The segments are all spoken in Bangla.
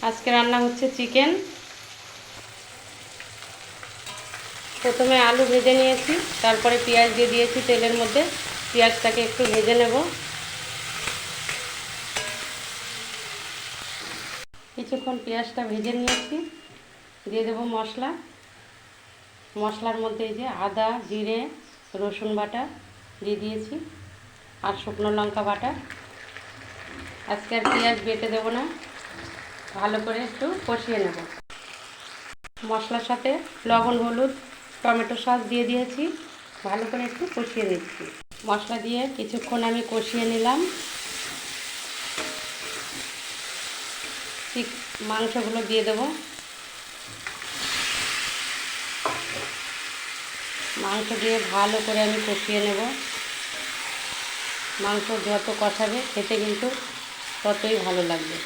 আজকে রান্না হচ্ছে চিকেন। প্রথমে আলু ভেজে নিয়েছি, তারপরে পেঁয়াজ দিয়ে দিয়েছি তেলের মধ্যে। পেঁয়াজটাকে একটু ভেজে নেব। কিছুক্ষণ পেঁয়াজটা ভেজে নিয়েছি, দিয়ে দেবো মশলা। মশলার মধ্যে এই যে আদা, জিরে, রসুন বাটা দিয়ে দিয়েছি, আর শুকনো লঙ্কা বাটা। আজকে আর পেঁয়াজ বেটে দেবো না, ভালো করে একটু কষিয়ে নেব। মশলার সাথে লবণ, হলুদ, টমেটো সস দিয়ে দিয়েছি, ভালো করে একটু কষিয়ে নিচ্ছি। মশলা দিয়ে কিছুক্ষণ আমি কষিয়ে নিলাম। ঠিক মাংসগুলো দিয়ে দেবো। মাংস দিয়ে ভালো করে আমি কষিয়ে নেব। মাংস যত কষাবে খেতে কিন্তু ততই ভালো লাগবে।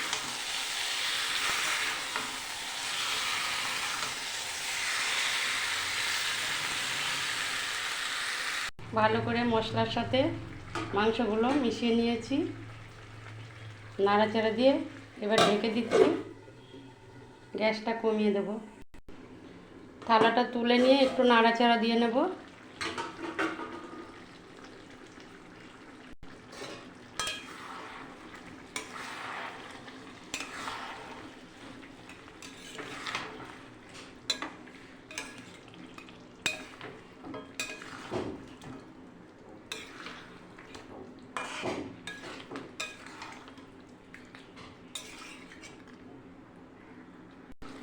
ভালো করে মশলার সাথে মাংসগুলো মিশিয়ে নিয়েছি, নাড়াচাড়া দিয়ে এবার ঢেকে দিচ্ছি। গ্যাসটা কমিয়ে দেব। থালাটা তুলে নিয়ে একটু নাড়াচাড়া দিয়ে নেব।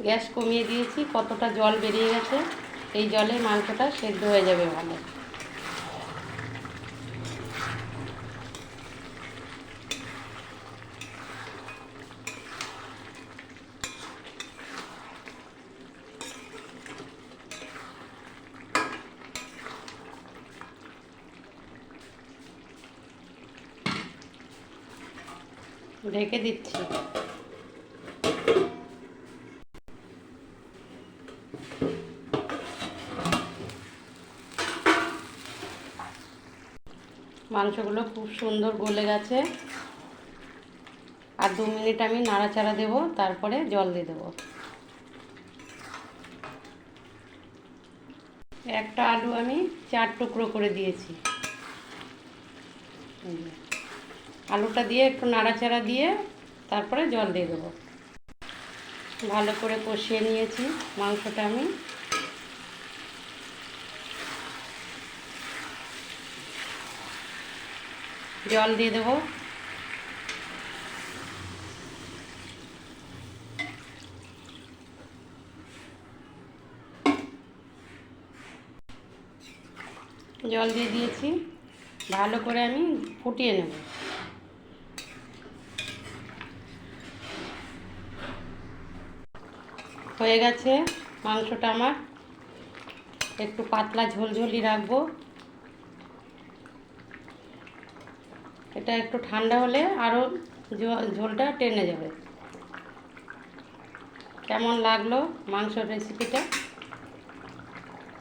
গ্যাস কমিয়ে দিয়েছি, কতটা জল বেরিয়ে গেছে। এই জলে মাংসটা সেদ্ধ হয়ে যাবে ভালো। ঢেকে দিচ্ছি। মাংসগুলো খুব সুন্দর গলে গেছে। আর 2 মিনিট আমি নাড়াচাড়া দেব, তারপরে জল দিয়ে দেবো। একটা আলু আমি 4 টুকরো করে দিয়েছি। আলুটা দিয়ে একটু নাড়াচাড়া দিয়ে তারপরে জল দিয়ে দেবো। ভালো করে কষিয়ে নিয়েছি মাংসটা আমি। জল দিয়ে দেবো। জল দিয়ে দিয়েছি, ভালো করে আমি ফুটিয়ে নেব। হয়ে গেছে মাংসটা আমার। একটু পাতলা ঝোলঝোলি রাখবো। এটা একটু ঠান্ডা হলে আরও ঝোলটা টেনে যাবে। কেমন লাগলো মাংসর রেসিপিটা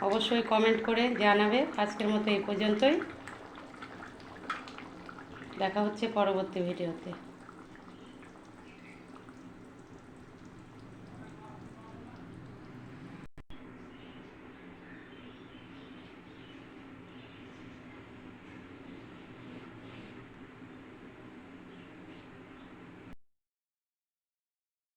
অবশ্যই কমেন্ট করে জানাবে। আজকের মতো এই পর্যন্তই। দেখা হচ্ছে পরবর্তী ভিডিওতে।